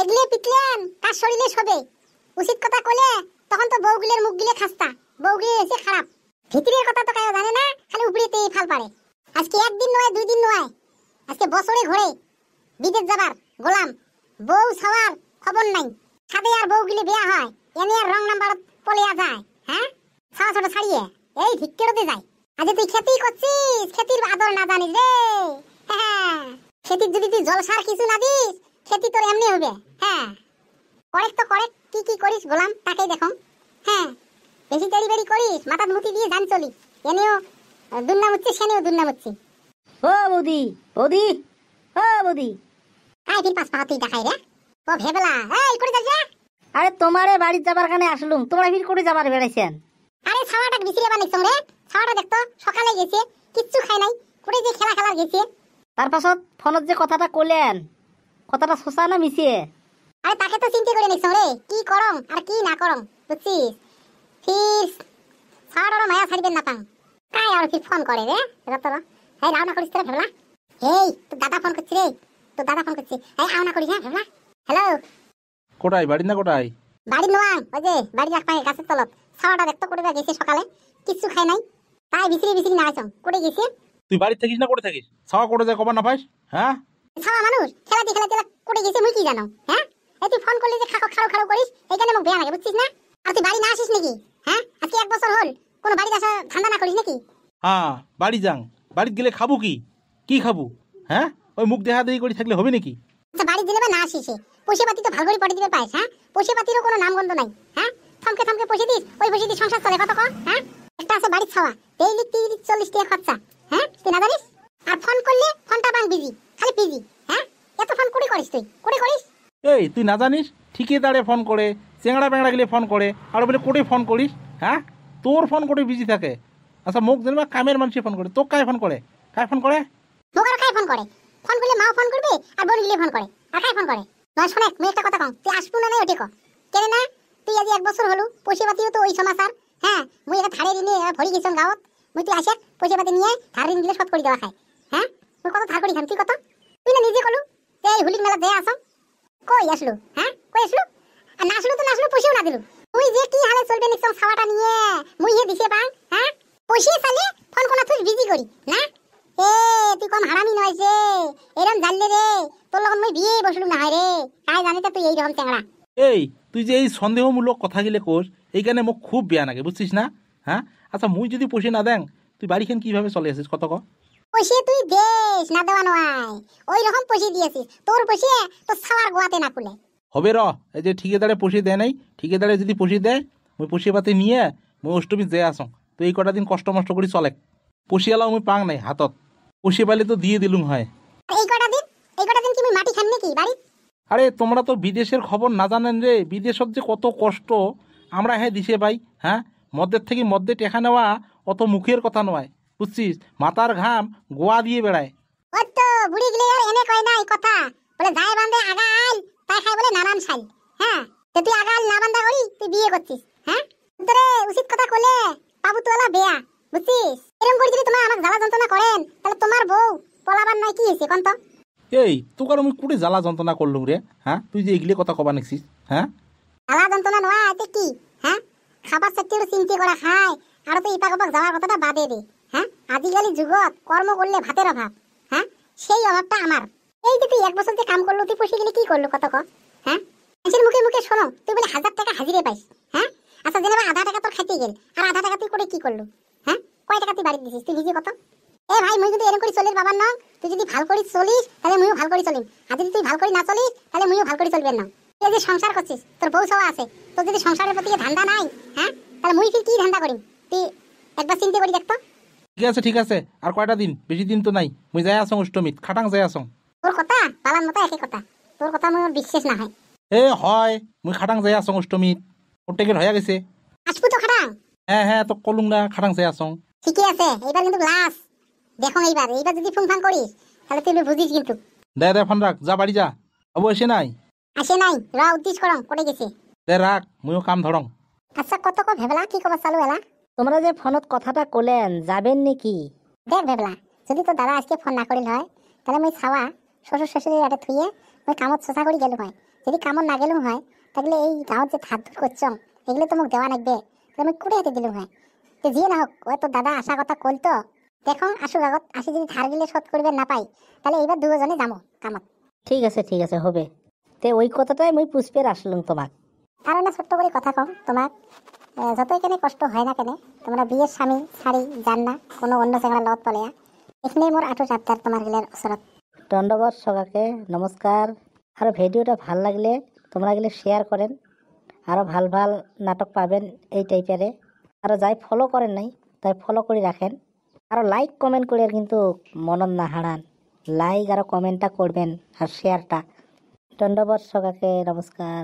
দেখলে পিটলেন তার শরীরে শোবে। উচিত কথা কলে তখন তো বউগুলের মুখ গিলে খাস্তা, বউগুলি এসে খারাপ। ভিতরের কথা তো কেউ জানে না, খালি উপরেতেই ফাল পারে। আজকে একদিন নয় 2 দিন নয়, আজকে বছরে ঘুরে বিদেশ যাবার গোলাম, বউ ছাওয়ার খবর নাই। ছাদে আর বউগুলি বিয়া হয়, এনে আর রং নাম্বার পলিয়া যায়। হ্যাঁ, ছাওয়া ছোট ছাড়িয়ে এই ভিক্ষেরতে যায়। আজ তুই খেতেই করছিস, খেতির আদর না জানিস রে। হ্যাঁ, খেতির যদি তুই জলসার কিছু না দিস, খেতি তোর এমনি হবে। হ্যাঁ, করেক্ট তো করেক্ট, কি কি করিস গোলাম তাকেই দেখো। হ্যাঁ, বেশি তেড়ি করিস, মাথার মুতি দিয়ে জান চলি। এনেও দুর্নাম হচ্ছে, সেনেও দুর্নাম হচ্ছে। ও বৌদি, বৌদি, ও বৌদি। আই ফির পাঁচ পা তুই দেখাই রে। ও ভেবেলা, এই করে যাস রে। আরে তোমারে বাড়ি যাবার কানে আসলুম, তোমরা ফির করে যাবার বেড়াইছেন। আরে ছাওয়াটা বিছিয়ে বানাইছ রে। ছাওয়াটা দেখতো সকালে গেছে, কিচ্ছু খাই নাই, করে যে খেলার গেছে। তার পাছত ফোনত যে কথাটা কইলেন, কথাটা সোসা না মিছিয়ে? আরে তাকে তো চিন্তা করে নিছ রে, কি করং আর কি না করং, বুঝছিস? ফির ছাওয়াটারও মায়া ছাড়িবেন না পাং। তাই আর ফির ফোন করে রে রতরা। এই রাও না করিস রে ভেবলা। এই তোর দাদা ফোন করছে রে, তোর দাদা ফোন করছে। এই আও না করিস হ্যাঁ ভেবলা। হ্যালো, কোটায় বাড়ি না কোটায়? বাড়ি নোয়াং, ওই যে বাড়ি এক পায়ে গাছের তলত। ছাওয়াটা দেখতো করে গেছে সকালে, কিচ্ছু খাই নাই, তাই বিছিরি না আইছং। করে গেছে। তুই বাড়ি থাকিস না করে থাকিস? ছাওয়া করে যায় কবার না পাইস? হ্যাঁ, ছাওয়া মানুষ খেলাতে করে গেছে, মুই কি জানো? হ্যাঁ, এই তুই ফোন করলি যে খাড়ো করিস, এইখানে মোক বেয়া লাগে, বুঝছিস না? আর তুই বাড়ি না আসিস নাকি? হ্যাঁ, আজকে 1 বছর হল, কোনো বাড়ি আসা ধান্দা না করিস নাকি? হ্যাঁ বাড়ি যাং, বাড়িতে গেলে খাবো কি? কি খাবো? হ্যাঁ, ওই মুখ দেখা দেরি করে থাকলে হবে নাকি? আচ্ছা বাড়ি দিলে বা না আসিস, পয়সা পাতি তো ভালো করে পড়ে দিবে পাইস। হ্যাঁ, পয়সা পাতিরও কোনো নামগন্ধ নাই। হ্যাঁ, থমকে পয়সা দিস, ওই পয়সা দিয়ে সংসার চলে কত ক? হ্যাঁ, একটা আছে বাড়ির ছাওয়া, ডেইলি 30-40 টাকা খরচা। হ্যাঁ, তুই না জানিস? আর ফোন করলে ফোনটা বাং বিজি, খালি বিজি। হ্যাঁ, এত ফোন করিস তুই, করিস? এই তুই না জানিস ঠিকাদারে ফোন করে, চেংড়া বেংড়া গেলে ফোন করে, আর বলে কোটে ফোন করিস? হ্যাঁ, তোর ফোন করে বিজি থাকে। আচ্ছা মুখ জানবা কামের মানুষে ফোন করে, তোকে কায় ফোন করে? কায় ফোন করে? মোকার কায় ফোন করে? ফোন করলে মাও ফোন করবে, আর বোন গিলে ফোন করে, আর কায় ফোন করে? নয় শোনে, মুই একটা কথা কম, তুই আসবো না ওটি ক কেন না? তুই আজ 1 বছর হলো, পয়সা পাতিও তো ওই সমাচার। হ্যাঁ, মুই একটা ধারে ঋণে ভরি গেছিলাম গাঁৱত। মুই তুই আসে পয়সা পাতি নিয়ে ধার ঋণ দিলে শোধ করে দেওয়া খায়। হ্যাঁ, মুই কত ধার করি খান, তুই কত? তুই না নিজে কলু যে এই হুলির মেলা দেয়া আসম। কই আসলু? হ্যাঁ, কই আসলু? আর না আসলু তো না আসলু, পয়সাও না দিলু। তুই যে কি হালে চলবে নিকম ছাওয়াটা নিয়ে, মুই হে দিছে পাং। হ্যাঁ, পয়সা চালে ফোন কোনা তুই বিজি করি না। এ তুই কম হারামি নয় যে, এরম জানলে রে তোর লগত মুই বিয়ে বসলুম না হয় রে। তাই জানি তো তুই এইরকম চেংড়া। এই তুই যে এই সন্দেহমূলক কথা গেলে কোস, এইখানে মোক খুব বেয়া লাগে, বুঝছিস না? হ্যাঁ, আচ্ছা মুই যদি পয়সা না দেন, তুই বাড়িখান কিভাবে চলে আসিস কত ক? পয়সা তুই দেশ না দেওয়া নয়, ওই রকম পয়সা দিয়েছিস। তোর পয়সা তোর ছাওয়ার গোয়াতে না খুলে হবে র। এই যে ঠিকাদারে পয়সা দেয় নাই, ঠিকাদারে যদি পয়সা দেয়, মুই পয়সা পাতি নিয়ে মুই অষ্টমী যে আসং। তো এই কটা দিন কষ্ট মষ্ট করে চলে, পয়সালাও মুই পাং নাই হাতত। পয়সা পাইলে তো দিয়ে দিলুম হয়। এই কটা দিন কি মুই মাটি খান নাকি বাড়ি? আরে তোমরা তো বিদেশের খবর না জানেন রে, বিদেশত যে কত কষ্ট আমরা হ্যাঁ দিছে ভাই। হ্যাঁ, মদ্যের থেকে মদ্যে টেকা নেওয়া অত মুখের কথা নয়, বুঝছিস? মাথার ঘাম গোয়া দিয়ে বেড়ায়। ওই তো বুড়ি গিলে আর এনে কয় না এই কথা, বলে যায় বান্ধে আগা আইল তাই খাই বলে নানান শাল। হ্যাঁ, তো তুই আগা আইল না বান্ধা করি তুই বিয়ে করছিস। হ্যাঁ, তোরে উচিত কথা কলে বাবু তোলা বেয়া, বুঝছিস? এরকম করে যদি তোমার আমাকে জ্বালা যন্ত্রণা করেন, তাহলে তোমার বউ পলাবার নয় কি হয়েছে কন্ত? এই তোকে আর আমি কুড়ে জ্বালা যন্ত্রণা করলুম রে? হ্যাঁ, তুই যে এগুলি কথা কবা নিছিস? হ্যাঁ, জ্বালা যন্ত্রণা নয় এতে কি? হ্যাঁ, খাবার চাকরি চিন্তা করা খায়, আর তো ইপাক ওপাক যাওয়ার কথাটা বাদে দে। হ্যাঁ, আজিকালি যুগত কর্ম করলে ভাতের অভাব। হ্যাঁ, সেই অভাবটা আমার। এই যে তুই 1 বছর যে কাম করলো, তুই পয়সা গেলে কি করলো কত ক? হ্যাঁ, মানুষের মুখে শোনো তুই বলে 1000 টাকা হাজিরে পাইস। হ্যাঁ, আচ্ছা জেনে আধা টাকা তোর খাইতে গেল, আর আধা টাকা তুই করে কি করলো? হ্যাঁ, কয় টাকা তুই বাড়ি দিছিস তুই নিজে কত? এ ভাই, মুই যদি এরকম করে চলিস বাবার নং, তুই যদি ভাল করে চলিস তাহলে মুইও ভাল করে চলিম, আর যদি তুই ভাল করে না চলিস তাহলে মুইও ভাল করে চলবেন না। তুই যে সংসার করছিস, তোর বউ সওয়া আছে, তোর যদি সংসারের প্রতি ধান্দা নাই, হ্যাঁ, তাহলে মুই কি ধান্দা করিম তুই একবার চিন্তা করি দেখতো। ঠিক আছে, আর কয়টা দিন, বেশি দিন তো নাই। মুই যাই আসং অষ্টমীত, খাটাং যাই আসং। তোর কথা পালার মতো একই কথা, তোর কথা মোর বিশ্বাস না হয়। হয় মুই খাটাং যাই আসং অষ্টমীত, প্রত্যেকের হয়ে গেছে। আসবো তো খাটাং। হ্যাঁ তো কলুং না, খাটাং যাই আসং। ঠিকই আছে, এইবার কিন্তু লাস্ট দেখো, এইবার যদি ফুংফাং করিস তাহলে তুই বুঝিস কিন্তু। দে ফোন রাখ, যা বাড়ি যা। অবু এসে নাই? আসে নাই, রা উদ্দেশ্য করং করে গেছে। দে রাখ, মুইও কাম ধরং। আচ্ছা কত ক ভেবলা, কি কবার চালু এলা? তোমরা যে ফোনত কথাটা কলেন যাবেন নাকি? দেখ ভেবলা, যদি তোর দাদা আজকে ফোন না করিল হয়, তাহলে মুই ছাওয়া শ্বশুর শাশুড়ি আটে থুয়ে মুই কামত সোসা করে গেল হয়। যদি কামড় না গেলেও হয় তাহলে এই গাঁৱত যে ধার ধুর করছ এগুলো তো মোক দেওয়া লাগবে, আমি কুড়ে হাতে দিলুম হয়। তো যিয়ে না হোক ওই তো দাদা আসা কথা কল তো দেখো আসুক আগত, আসি যদি ধার গিলে শোধ করবে না পাই তাহলে এইবার দুজনে যাবো কামত। ঠিক আছে হবে। তে ওই কথাটাই মুই পুষ্পের আসলুম তোমাক। আর না ছোট্ট করে কথা কম তোমাক, যতই কেনে কষ্ট হয় না কেনে তোমরা বিয়ের স্বামী ছাড়ি যান না কোনো অন্য চেংড়া লগত পলেয়া, এখানে মোর আঠু চাপতার তোমার গিলার ওচৰত। দণ্ডবত সকাকে নমস্কার। আর ভিডিওটা ভাল লাগলে তোমরা গেলে শেয়ার করেন, আরও ভাল ভাল নাটক পাবেন এই টাইপেরে। আরও যাই ফলো করেন নাই তাই ফলো করে রাখেন, আরও লাইক কমেন্ট করে কিন্তু মনত না হারান। লাইক আর কমেন্টটা করবেন আর শেয়ারটা। দণ্ডবত সকাকে নমস্কার।